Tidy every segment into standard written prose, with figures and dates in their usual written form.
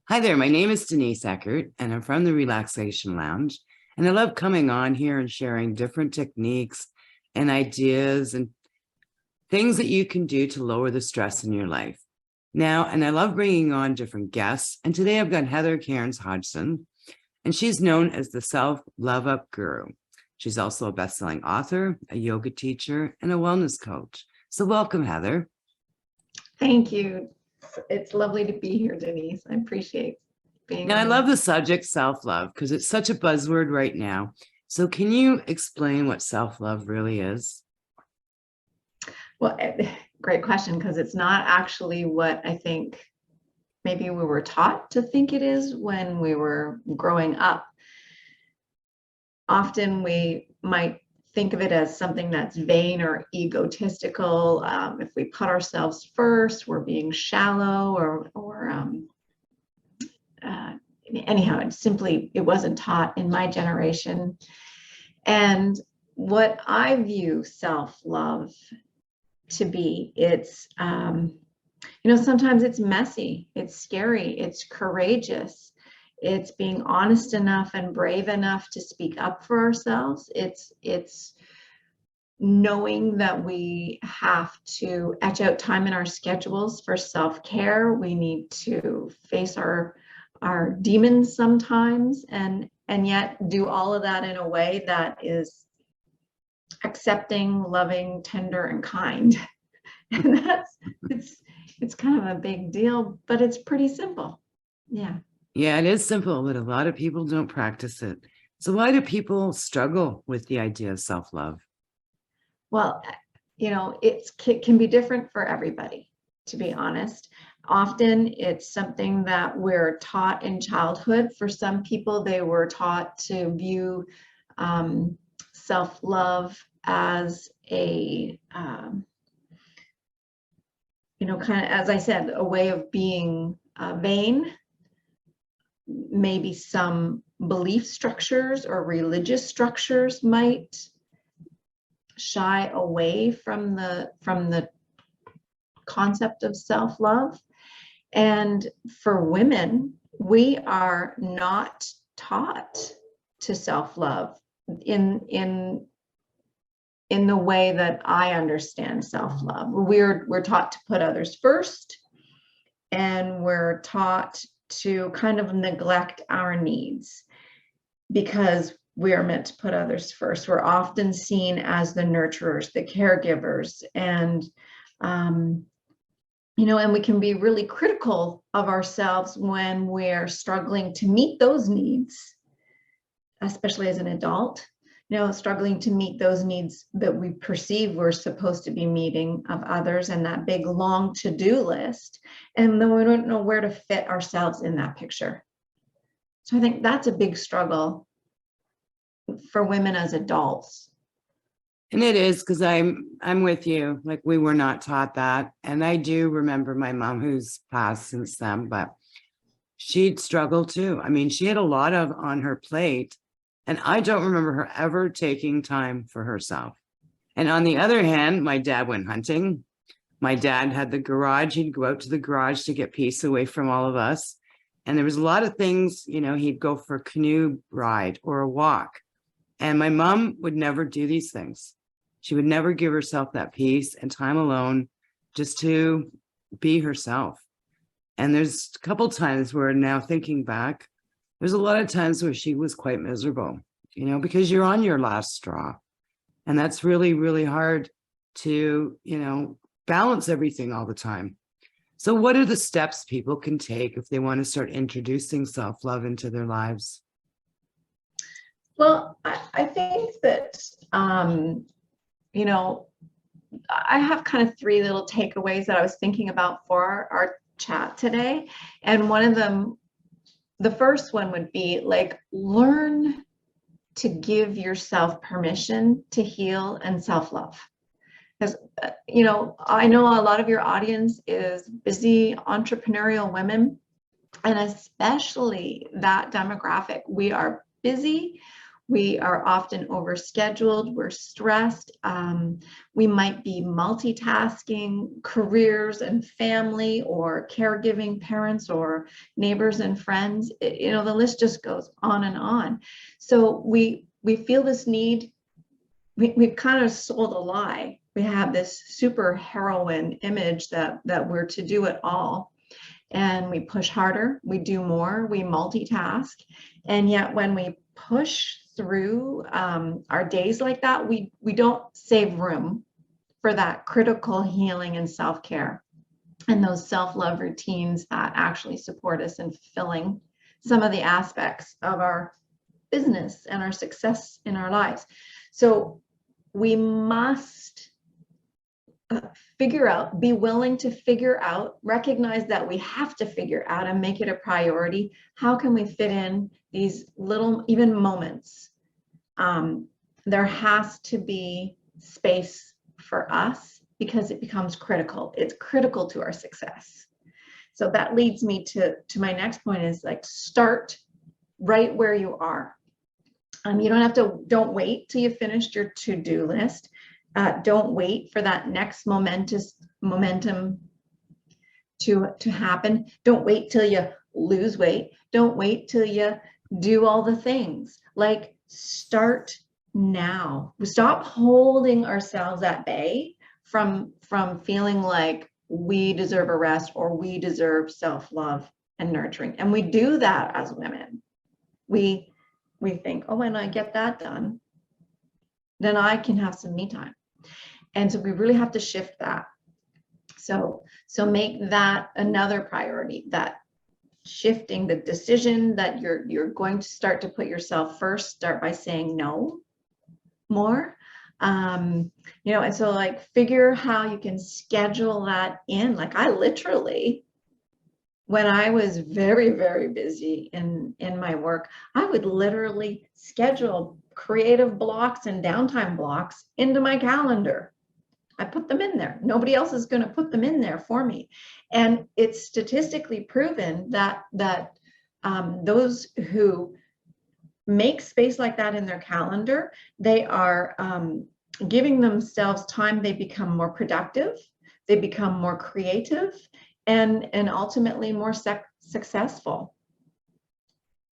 Hi there, my name is Denise Eckert, and I'm from the Relaxation Lounge. And I love coming on here and sharing different techniques and ideas and things that you can do to lower the stress in your life. Now, and I love bringing on different guests. And today I've got Heather Cairns-Hodgson, and she's known as the Self-Love Up Guru. She's also a best-selling author, a yoga teacher, and a wellness coach. So welcome, Heather. Thank you. It's lovely to be here, Denise. I appreciate being Now, I here. love the subject self-love because it's such a buzzword right now. So can you explain what self-love really is? Well, great question, because it's not actually what I think maybe we were taught to think it is when we were growing up. Often we might think of it as something that's vain or egotistical. If we put ourselves first, we're being shallow anyhow, it wasn't taught in my generation. And what I view self-love to be, it's, sometimes it's messy, it's scary, it's courageous. It's being honest enough and brave enough to speak up for ourselves. It's knowing that we have to etch out time in our schedules for self-care. We need to face our demons sometimes, and yet do all of that in a way that is accepting, loving, tender, and kind. And it's kind of a big deal, but it's pretty simple. Yeah. Yeah, it is simple, but a lot of people don't practice it. So why do people struggle with the idea of self-love? Well, it can be different for everybody, to be honest. Often it's something that we're taught in childhood. For some people, they were taught to view self-love as a, kind of, as I said, a way of being vain. Maybe some belief structures or religious structures might shy away from the concept of self-love. And for women, we are not taught to self-love in the way that I understand self-love. We're taught to put others first, and we're taught to kind of neglect our needs because we are meant to put others first. We're often seen as the nurturers, the caregivers, and and we can be really critical of ourselves when we're struggling to meet those needs, especially as an adult, struggling to meet those needs that we perceive we're supposed to be meeting of others, and that big long to-do list. And then we don't know where to fit ourselves in that picture. So I think that's a big struggle for women as adults. And it is, because I'm with you. Like, we were not taught that. And I do remember my mom, who's passed since then, but she'd struggle too. I mean, she had a lot on her plate, and I don't remember her ever taking time for herself. And on the other hand, my dad went hunting. My dad had the garage. He'd go out to the garage to get peace away from all of us. And there was a lot of things, he'd go for a canoe ride or a walk. And my mom would never do these things. She would never give herself that peace and time alone just to be herself. And there's a couple times where, now thinking back, there's a lot of times where she was quite miserable, because you're on your last straw. And that's really, really hard to, balance everything all the time. So what are the steps people can take if they want to start introducing self-love into their lives? Well, I think that, I have kind of three little takeaways that I was thinking about for our chat today. And one of them, the first one would be like, learn to give yourself permission to heal and self-love. Because, I know a lot of your audience is busy entrepreneurial women, and especially that demographic. We are busy. We are often overscheduled. We're stressed. We might be multitasking careers and family, or caregiving parents, or neighbors and friends. You know, the list just goes on and on. So we feel this need. We've kind of sold a lie. We have this super heroine image that we're to do it all. And we push harder, we do more, we multitask. And yet when we push through our days like that, we don't save room for that critical healing and self-care, and those self-love routines that actually support us in fulfilling some of the aspects of our business and our success in our lives. So we must figure out, be willing to figure out, recognize that we have to figure out and make it a priority. How can we fit in these little, even moments? There has to be space for us, because it becomes critical. It's critical to our success. So that leads me to my next point, is like, start right where you are. You don't wait till you finished your to-do list. Don't wait for that next momentum to happen. Don't wait till you lose weight. Don't wait till you do all the things. Like, start now. Stop holding ourselves at bay from feeling like we deserve a rest, or we deserve self-love and nurturing. And we do that as women. We think, oh, when I get that done, then I can have some me time. And so we really have to shift that. So make that another priority, that shifting the decision that you're going to start to put yourself first. Start by saying no more. And so, like, figure how you can schedule that in. Like, I literally, when I was very, very busy in my work, I would literally schedule creative blocks and downtime blocks into my calendar. I put them in there. Nobody else is going to put them in there for me. And it's statistically proven that those who make space like that in their calendar, they are giving themselves time. They become more productive. They become more creative, and ultimately more successful.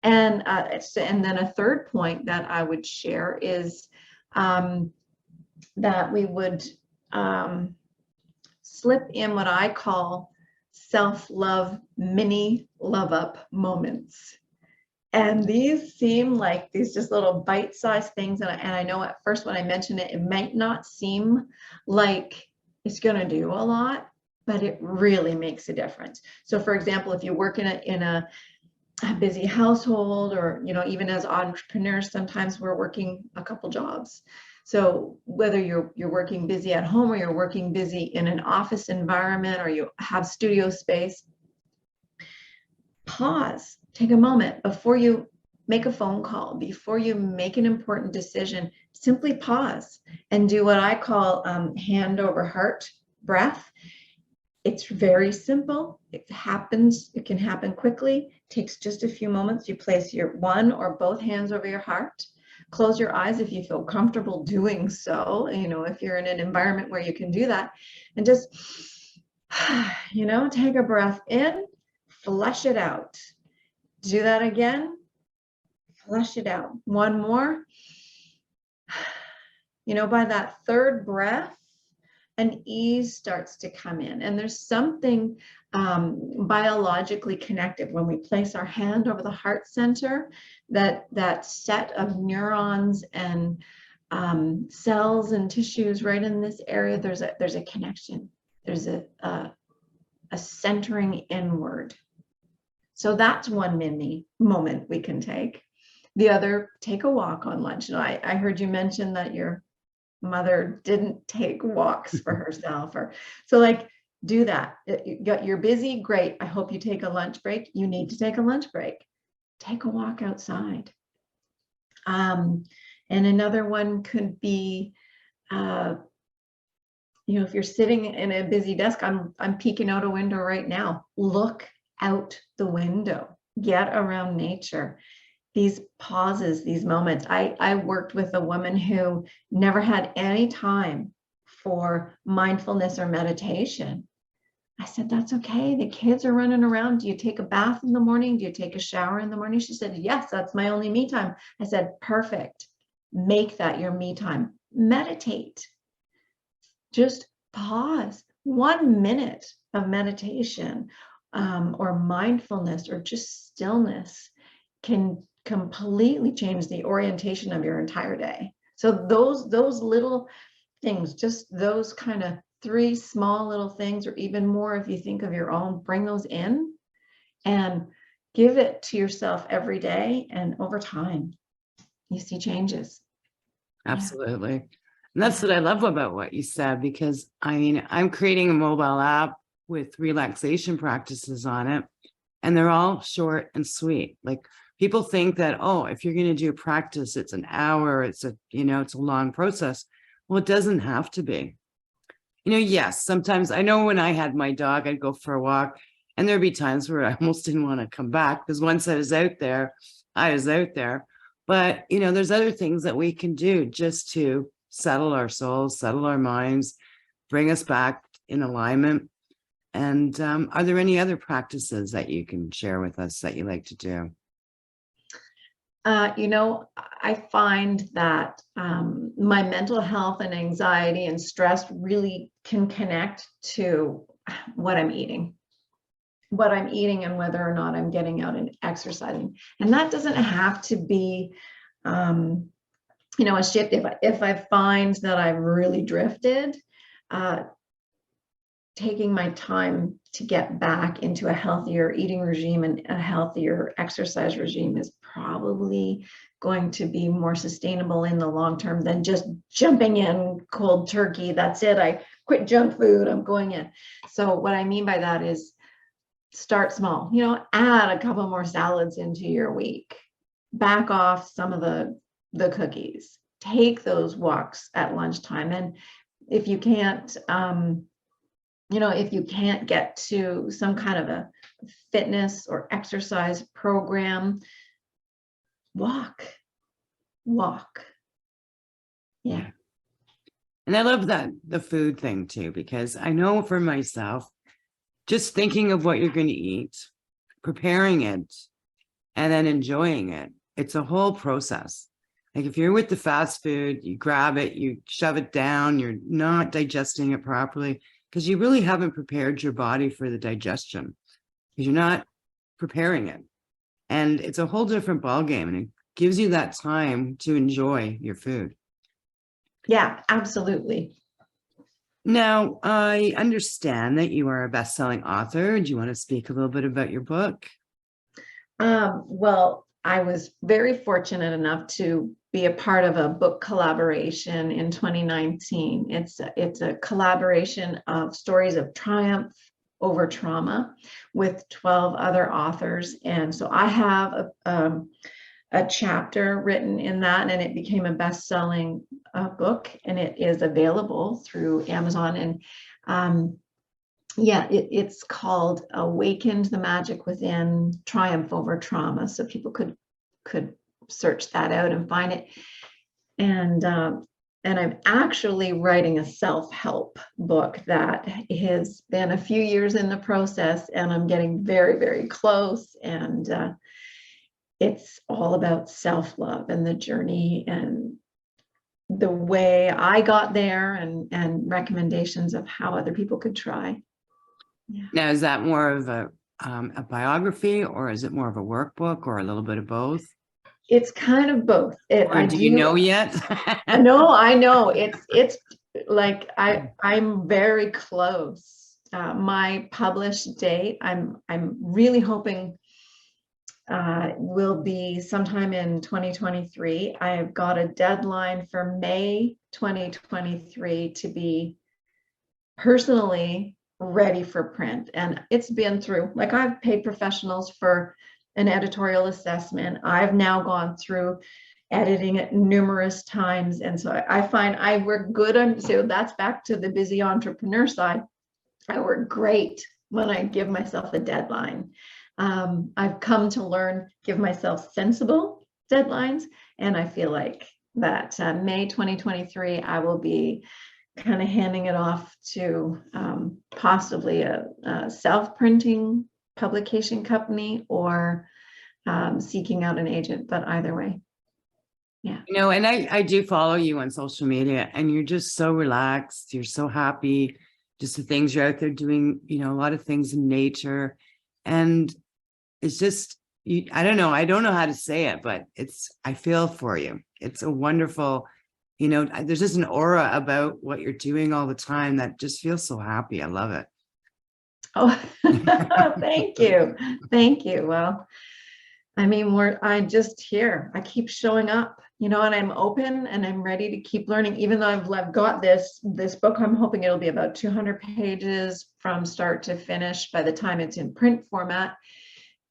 And then a third point that I would share is that we would slip in what I call self-love mini love-up moments. And these seem like these just little bite-sized things. And I know at first when I mention it, it might not seem like it's going to do a lot, but it really makes a difference. So for example, if you work in a busy household, or, even as entrepreneurs, sometimes we're working a couple jobs. So whether you're working busy at home, or you're working busy in an office environment, or you have studio space, pause, take a moment before you make a phone call, before you make an important decision. Simply pause and do what I call hand over heart breath. It's very simple. It can happen quickly. It takes just a few moments. You place your one or both hands over your heart. Close your eyes if you feel comfortable doing so. If you're in an environment where you can do that, and just, take a breath in, flush it out. Do that again, flush it out. One more. By that third breath, an ease starts to come in. And there's something biologically connected when we place our hand over the heart center, that set of neurons and cells and tissues right in this area. There's a connection. There's a centering inward. So that's one mini moment we can take. The other, take a walk on lunch. I heard you mention that your mother didn't take walks for herself, so like, do that. You're busy, great. I hope you take a lunch break. You need to take a lunch break. Take a walk outside. And another one could be, if you're sitting in a busy desk, I'm peeking out a window right now. Look out the window. Get around nature. these pauses, these moments. I worked with a woman who never had any time for mindfulness or meditation. I said, that's okay. The kids are running around. Do you take a bath in the morning? Do you take a shower in the morning? She said, yes, that's my only me time. I said, perfect. Make that your me time. Meditate. Just pause. 1 minute of meditation or mindfulness or just stillness can completely change the orientation of your entire day. So those little things, just those kind of 3 small little things, or even more if you think of your own, bring those in and give it to yourself every day. And over time, you see changes. Absolutely. And that's what I love about what you said, because I mean, I'm creating a mobile app with relaxation practices on it, and they're all short and sweet. Like, people think that, oh, if you're going to do a practice, it's an hour, it's a, it's a long process. Well, it doesn't have to be. Yes, sometimes I know when I had my dog, I'd go for a walk, and there'd be times where I almost didn't want to come back, because once I was out there, I was out there. But, there's other things that we can do just to settle our souls, settle our minds, bring us back in alignment. And are there any other practices that you can share with us that you like to do? I find that my mental health and anxiety and stress really can connect to what I'm eating and whether or not I'm getting out and exercising. And that doesn't have to be, a shift. If I find that I've really drifted, taking my time to get back into a healthier eating regime and a healthier exercise regime is probably going to be more sustainable in the long term than just jumping in cold turkey. That's it. I quit junk food. I'm going in. So what I mean by that is start small, add a couple more salads into your week, back off some of the cookies, take those walks at lunchtime. And if you can't, if you can't get to some kind of a fitness or exercise program, walk. Yeah. And I love that, the food thing too, because I know for myself, just thinking of what you're going to eat, preparing it, and then enjoying it, it's a whole process. Like, if you're with the fast food, you grab it, you shove it down, you're not digesting it properly, because you really haven't prepared your body for the digestion, because you're not preparing it. And it's a whole different ballgame, and it gives you that time to enjoy your food. Yeah, absolutely. Now, I understand that you are a best-selling author. Do you want to speak a little bit about your book? Well, I was very fortunate enough to be a part of a book collaboration in 2019. It's a collaboration of stories of triumph over trauma with 12 other authors. And so I have a chapter written in that, and it became a best-selling book, and it is available through Amazon. And it's called Awakened the Magic Within, Triumph Over Trauma. So people could search that out and find it. And I'm actually writing a self-help book that has been a few years in the process, and I'm getting very, very close. And it's all about self-love and the journey and the way I got there, and recommendations of how other people could try. Yeah. Now, is that more of a biography, or is it more of a workbook, or a little bit of both? It's kind of both. Or do you know yet? I know. It's like I'm very close. My published date, I'm really hoping will be sometime in 2023. I've got a deadline for May 2023 to be personally ready for print. And it's been through, like, I've paid professionals for an editorial assessment. I've now gone through editing it numerous times. And so I find I work good on, so that's back to the busy entrepreneur side. I work great when I give myself a deadline. I've come to learn, give myself sensible deadlines. And I feel like that May 2023, I will be kind of handing it off to possibly a self-printing publication company or seeking out an agent, but either way. Yeah. And I do follow you on social media, and you're just so relaxed. You're so happy. Just the things you're out there doing, a lot of things in nature. And it's just, I don't know how to say it, but I feel for you. It's a wonderful, there's just an aura about what you're doing all the time that just feels so happy. I love it. Oh, thank you. Thank you. Well, I mean, I keep showing up, and I'm open and I'm ready to keep learning, even though I've got this book. I'm hoping it'll be about 200 pages from start to finish by the time it's in print format.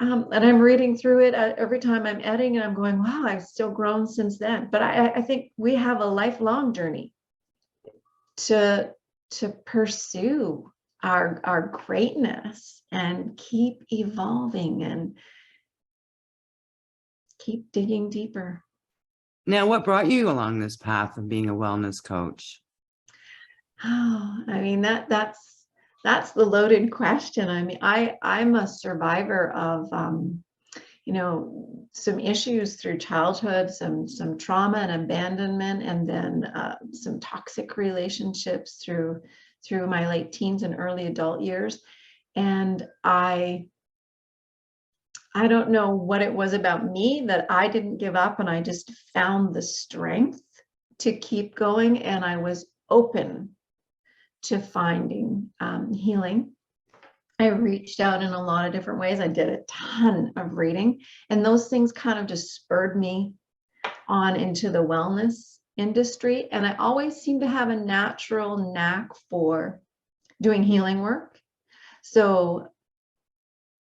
And I'm reading through it every time I'm editing, and I'm going, wow, I've still grown since then. But I think we have a lifelong journey to pursue our greatness and keep evolving and keep digging deeper. Now, what brought you along this path of being a wellness coach? Oh, I mean, that's the loaded question. I mean, I'm a survivor of some issues through childhood, some trauma and abandonment, and then some toxic relationships through my late teens and early adult years. And I don't know what it was about me that I didn't give up, and I just found the strength to keep going. And I was open to finding healing. I reached out in a lot of different ways. I did a ton of reading, and those things kind of just spurred me on into the wellness industry. And I always seem to have a natural knack for doing healing work. So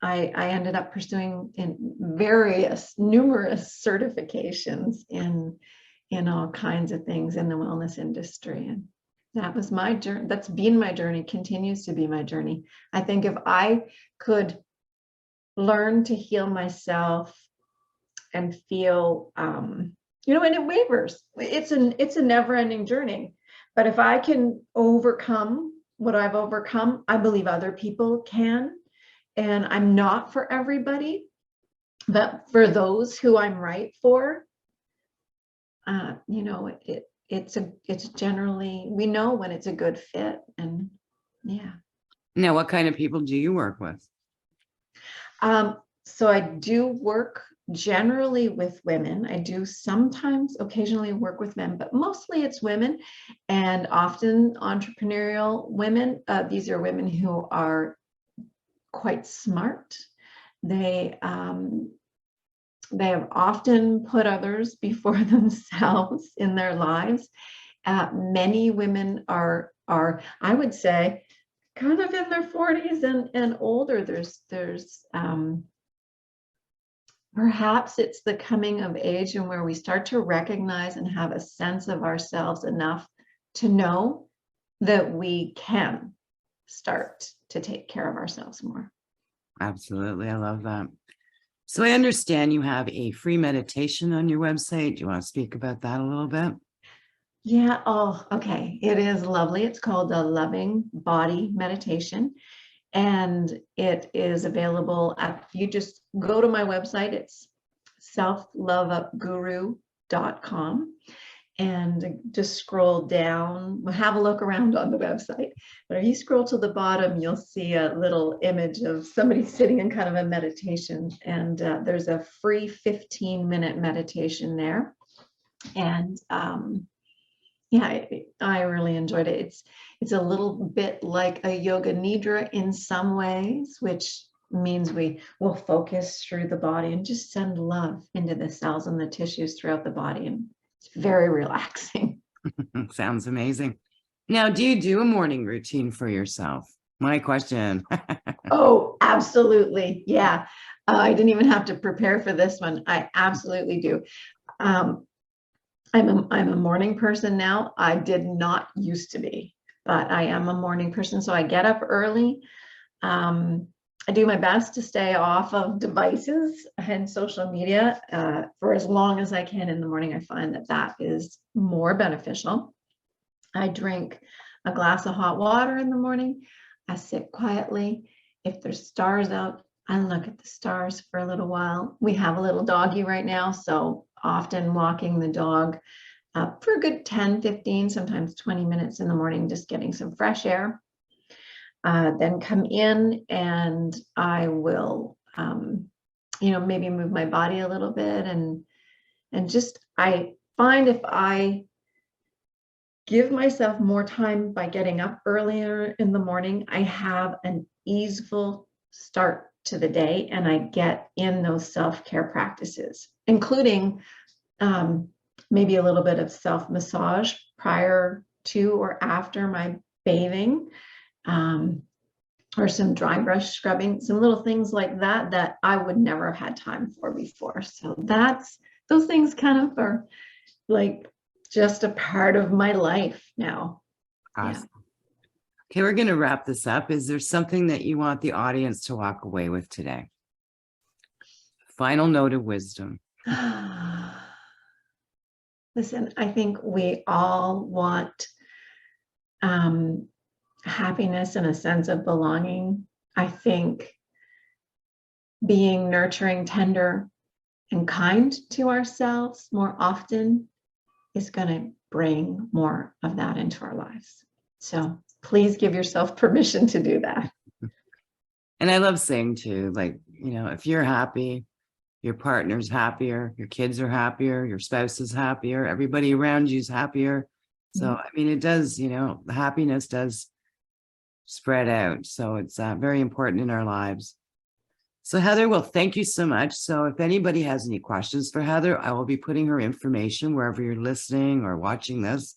I ended up pursuing in numerous certifications in all kinds of things in the wellness industry. And that was my journey. That's been my journey, continues to be my journey. I think if I could learn to heal myself and feel, and it wavers. It's a never-ending journey. But if I can overcome what I've overcome, I believe other people can. And I'm not for everybody, but for those who I'm right for, it's generally, we know when it's a good fit. And yeah. Now, what kind of people do you work with? So I do work generally with women. I do sometimes occasionally work with men, but mostly it's women, and often entrepreneurial women. These are women who are quite smart. They have often put others before themselves in their lives. Many women are, I would say, kind of in their 40s and older. There's perhaps it's the coming of age, and where we start to recognize and have a sense of ourselves enough to know that we can start to take care of ourselves more. Absolutely. I love that. So I understand you have a free meditation on your website. Do you want to speak about that a little bit? Yeah. Oh, okay. It is lovely. It's called the Loving Body Meditation, and it is available you just go to my website. It's selfloveupguru.com, and just scroll down, have a look around on the website. But if you scroll to the bottom, you'll see a little image of somebody sitting in kind of a meditation, and there's a free 15-minute meditation there. And yeah, I really enjoyed it. It's a little bit like a yoga nidra in some ways, which means we will focus through the body and just send love into the cells and the tissues throughout the body. And it's very relaxing. Sounds amazing. Now, do you do a morning routine for yourself? My question. Oh, absolutely. Yeah. I didn't even have to prepare for this one. I absolutely do. I'm a morning person now. I did not used to be, but I am a morning person. So I get up early. I do my best to stay off of devices and social media for as long as I can in the morning. I find that that is more beneficial. I drink a glass of hot water in the morning. I sit quietly. If there's stars out, I look at the stars for a little while. We have a little doggy right now, so often walking the dog for a good 10, 15, sometimes 20 minutes in the morning, just getting some fresh air. Then come in and I will, maybe move my body a little bit and just, I find if I give myself more time by getting up earlier in the morning, I have an easeful start to the day and I get in those self-care practices, including maybe a little bit of self-massage prior to or after my bathing. Or some dry brush scrubbing, some little things like that that I would never have had time for before. So those things kind of are like just a part of my life now. Awesome. Okay, we're going to wrap this up. Is there something that you want the audience to walk away with today? Final note of wisdom. Listen, I think we all want happiness and a sense of belonging. I think being nurturing, tender, and kind to ourselves more often is going to bring more of that into our lives. So please give yourself permission to do that. And I love saying too, like, if you're happy, your partner's happier, your kids are happier, your spouse is happier, everybody around you is happier. So, I mean, it does, the happiness does spread out. So it's very important in our lives. So Heather, well, thank you so much. So if anybody has any questions for Heather, I will be putting her information wherever you're listening or watching this.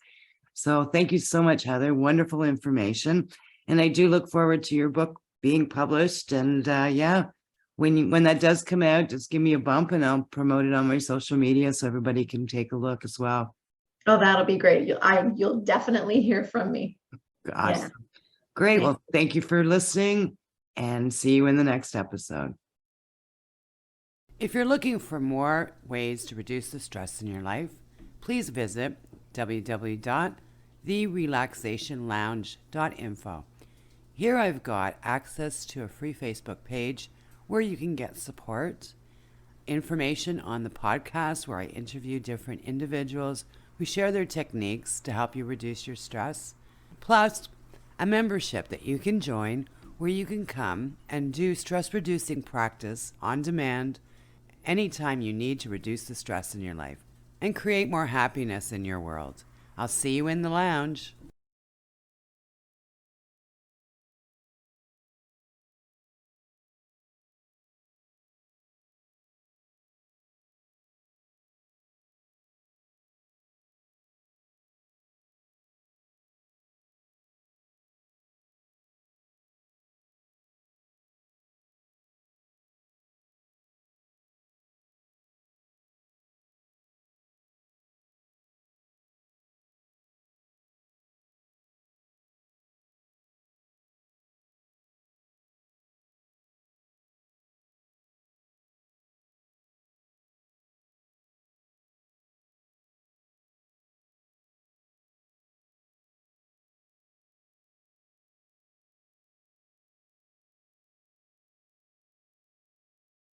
So thank you so much, Heather. Wonderful information. And I do look forward to your book being published. And when that does come out, just give me a bump and I'll promote it on my social media so everybody can take a look as well. Oh, that'll be great. You'll definitely hear from me. Awesome. Yeah. Great. Well, thank you for listening and see you in the next episode. If you're looking for more ways to reduce the stress in your life, please visit www.therelaxationlounge.info. Here I've got access to a free Facebook page where you can get support, information on the podcast where I interview different individuals who share their techniques to help you reduce your stress, plus a membership that you can join where you can come and do stress-reducing practice on demand anytime you need to reduce the stress in your life and create more happiness in your world. I'll see you in the lounge.